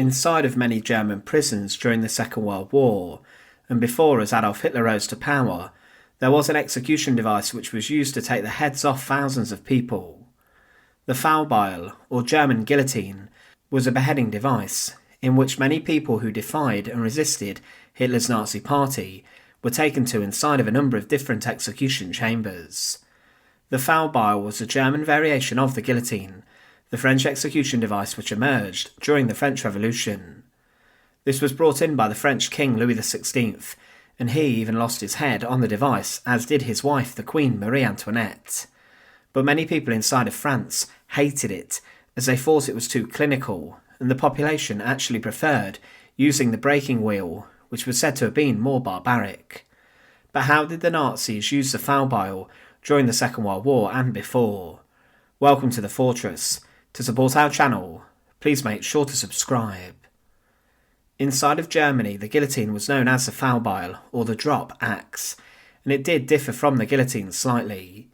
Inside of many German prisons during the Second World War, and before as Adolf Hitler rose to power, there was an execution device which was used to take the heads off thousands of people. The Fallbeil, or German guillotine, was a beheading device in which many people who defied and resisted Hitler's Nazi party were taken to inside of a number of different execution chambers. The Fallbeil was a German variation of the guillotine, the French execution device which emerged during the French Revolution. This was brought in by the French King Louis XVI, and he even lost his head on the device, as did his wife, the Queen Marie Antoinette. But many people inside of France hated it, as they thought it was too clinical, and the population actually preferred using the breaking wheel, which was said to have been more barbaric. But how did the Nazis use the Fallbeil during the Second World War and before? Welcome to the Fortress. To support our channel, please make sure to subscribe. Inside of Germany, the guillotine was known as the Fallbeil, or the drop axe, and it did differ from the guillotine slightly.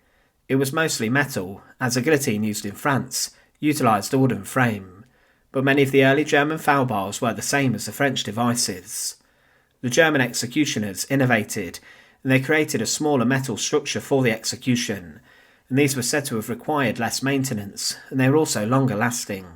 It was mostly metal, as the guillotine used in France utilised a wooden frame, but many of the early German Fallbeils were the same as the French devices. The German executioners innovated, and they created a smaller metal structure for the execution, and these were said to have required less maintenance, and they were also longer lasting.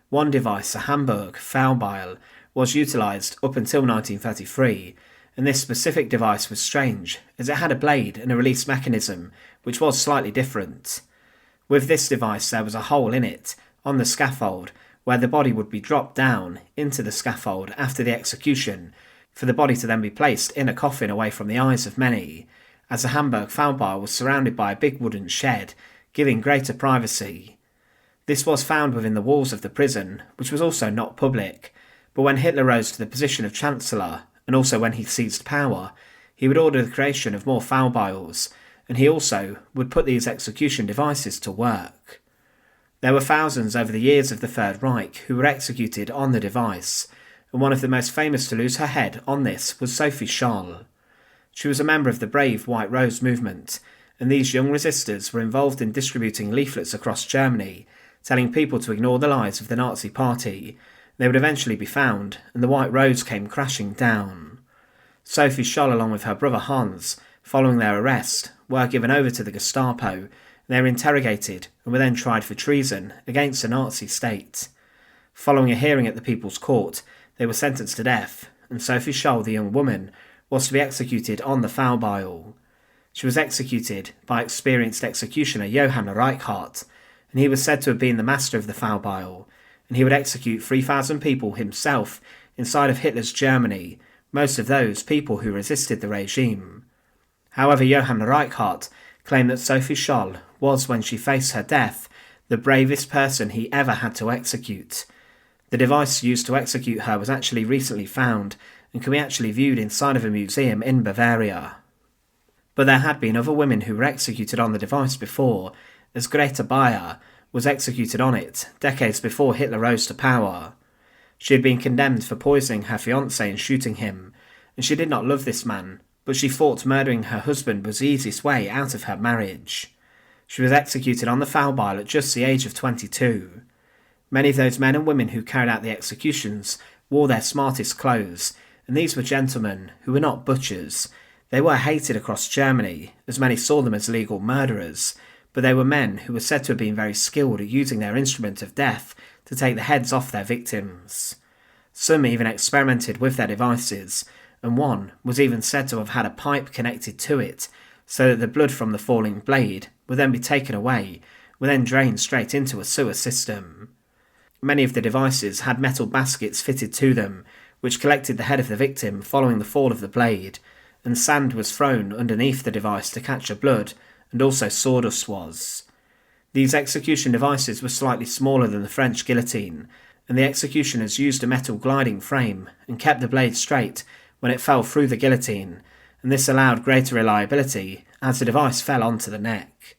One device, a Hamburg Fallbeil, was utilised up until 1933, and this specific device was strange, as it had a blade and a release mechanism which was slightly different. With this device there was a hole in it, on the scaffold, where the body would be dropped down into the scaffold after the execution, for the body to then be placed in a coffin away from the eyes of many, as the Hamburg Fallbeil was surrounded by a big wooden shed, giving greater privacy. This was found within the walls of the prison, which was also not public, but when Hitler rose to the position of Chancellor, and also when he seized power, he would order the creation of more Fallbeils, and he also would put these execution devices to work. There were thousands over the years of the Third Reich who were executed on the device, and one of the most famous to lose her head on this was Sophie Scholl. She was a member of the brave White Rose movement, and these young resistors were involved in distributing leaflets across Germany, telling people to ignore the lies of the Nazi party. They would eventually be found, and the White Rose came crashing down. Sophie Scholl, along with her brother Hans, following their arrest, were given over to the Gestapo. They were interrogated and were then tried for treason against the Nazi state. Following a hearing at the People's Court, they were sentenced to death, and Sophie Scholl, the young woman, was to be executed on the Fallbeil. She was executed by experienced executioner Johann Reichardt, and he was said to have been the master of the Fallbeil, and he would execute 3,000 people himself inside of Hitler's Germany, most of those people who resisted the regime. However, Johann Reichardt claimed that Sophie Scholl was, when she faced her death, the bravest person he ever had to execute. The device used to execute her was actually recently found, and can be actually viewed inside of a museum in Bavaria. But there had been other women who were executed on the device before, as Greta Bayer was executed on it decades before Hitler rose to power. She had been condemned for poisoning her fiancé and shooting him, and she did not love this man, but she thought murdering her husband was the easiest way out of her marriage. She was executed on the Fallbeil at just the age of 22. Many of those men and women who carried out the executions wore their smartest clothes, and these were gentlemen who were not butchers. They were hated across Germany, as many saw them as legal murderers, but they were men who were said to have been very skilled at using their instrument of death to take the heads off their victims. Some even experimented with their devices, and one was even said to have had a pipe connected to it, so that the blood from the falling blade would then be taken away, would then drain straight into a sewer system. Many of the devices had metal baskets fitted to them, which collected the head of the victim following the fall of the blade, and sand was thrown underneath the device to catch the blood, and also sawdust was. These execution devices were slightly smaller than the French guillotine, and the executioners used a metal gliding frame and kept the blade straight when it fell through the guillotine, and this allowed greater reliability as the device fell onto the neck.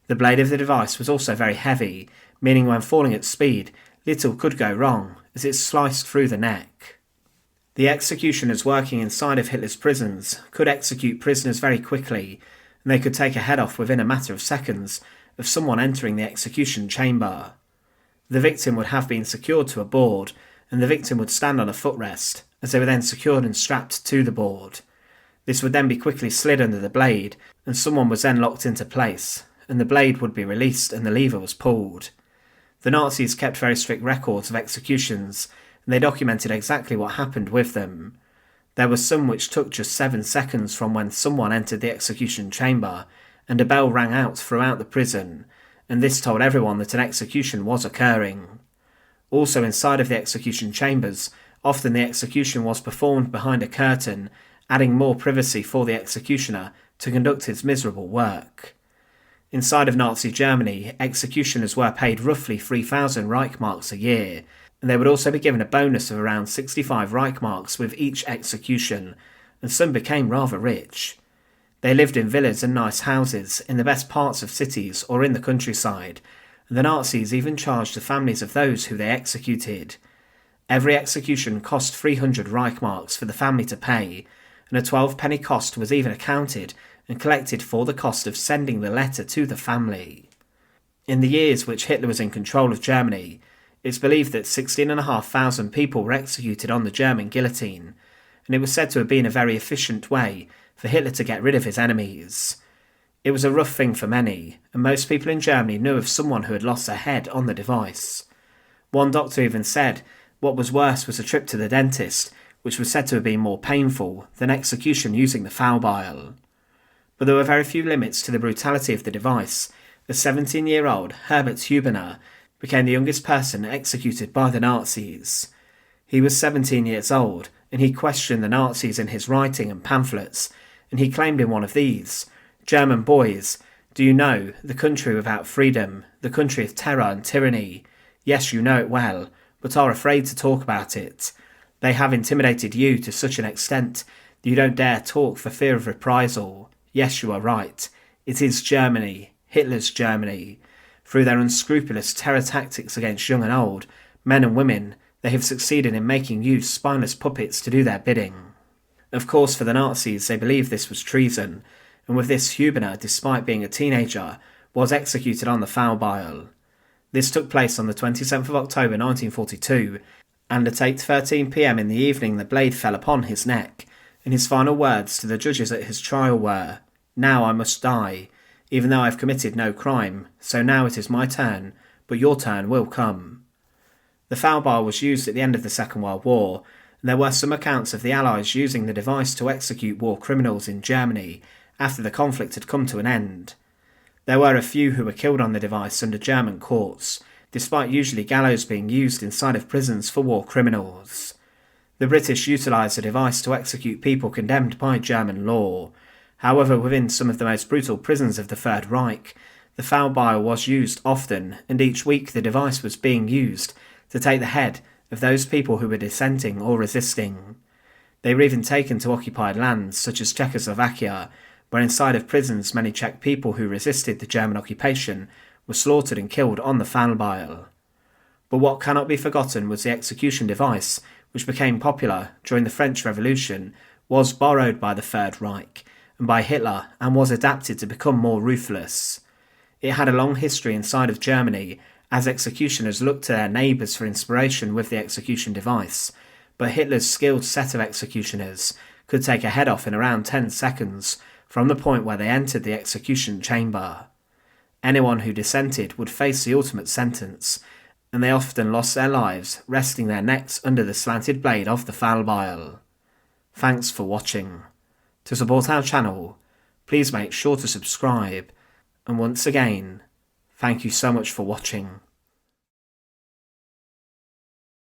The blade of the device was also very heavy, meaning when falling at speed, little could go wrong as it sliced through the neck. The executioners working inside of Hitler's prisons could execute prisoners very quickly, and they could take a head off within a matter of seconds of someone entering the execution chamber. The victim would have been secured to a board, and the victim would stand on a footrest, as they were then secured and strapped to the board. This would then be quickly slid under the blade, and someone was then locked into place, and the blade would be released and the lever was pulled. The Nazis kept very strict records of executions, and they documented exactly what happened with them. There were some which took just 7 seconds from when someone entered the execution chamber, and a bell rang out throughout the prison, and this told everyone that an execution was occurring. Also inside of the execution chambers, often the execution was performed behind a curtain, adding more privacy for the executioner to conduct his miserable work. Inside of Nazi Germany, executioners were paid roughly 3,000 Reichmarks a year, and they would also be given a bonus of around 65 Reichmarks with each execution, and some became rather rich. They lived in villas and nice houses in the best parts of cities or in the countryside, and the Nazis even charged the families of those who they executed. Every execution cost 300 Reichmarks for the family to pay, and a 12-penny cost was even accounted and collected for the cost of sending the letter to the family. In the years which Hitler was in control of Germany, it's believed that 16,500 people were executed on the German guillotine, and it was said to have been a very efficient way for Hitler to get rid of his enemies. It was a rough thing for many, and most people in Germany knew of someone who had lost their head on the device. One doctor even said what was worse was a trip to the dentist, which was said to have been more painful than execution using the Fallbeil. But there were very few limits to the brutality of the device, as 17-year-old Herbert Hubener became the youngest person executed by the Nazis. He was 17 years old, and he questioned the Nazis in his writing and pamphlets, and he claimed in one of these, "German boys, do you know, the country without freedom, the country of terror and tyranny? Yes, you know it well, but are afraid to talk about it. They have intimidated you to such an extent that you don't dare talk for fear of reprisal. Yes, you are right. It is Germany, Hitler's Germany. Through their unscrupulous terror tactics against young and old, men and women, they have succeeded in making you spineless puppets to do their bidding." Of course, for the Nazis, they believed this was treason, and with this Hubener, despite being a teenager, was executed on the Fallbeil. This took place on the 27th of October 1942, and at 8:13 p.m. in the evening the blade fell upon his neck, and his final words to the judges at his trial were, "Now I must die, even though I have committed no crime, so now it is my turn, but your turn will come." The Fallbeil was used at the end of the Second World War, and there were some accounts of the Allies using the device to execute war criminals in Germany after the conflict had come to an end. There were a few who were killed on the device under German courts, despite usually gallows being used inside of prisons for war criminals. The British utilised the device to execute people condemned by German law. However, within some of the most brutal prisons of the Third Reich, the Fallbeil was used often, and each week the device was being used to take the head of those people who were dissenting or resisting. They were even taken to occupied lands such as Czechoslovakia, where inside of prisons many Czech people who resisted the German occupation were slaughtered and killed on the Fallbeil. But what cannot be forgotten was the execution device, which became popular during the French Revolution, was borrowed by the Third Reich and by Hitler and was adapted to become more ruthless. It had a long history inside of Germany, as executioners looked to their neighbours for inspiration with the execution device, but Hitler's skilled set of executioners could take a head off in around 10 seconds from the point where they entered the execution chamber. Anyone who dissented would face the ultimate sentence, and they often lost their lives resting their necks under the slanted blade of the Fallbeil. Thanks for watching. To support our channel, please make sure to subscribe, and once again, thank you so much for watching.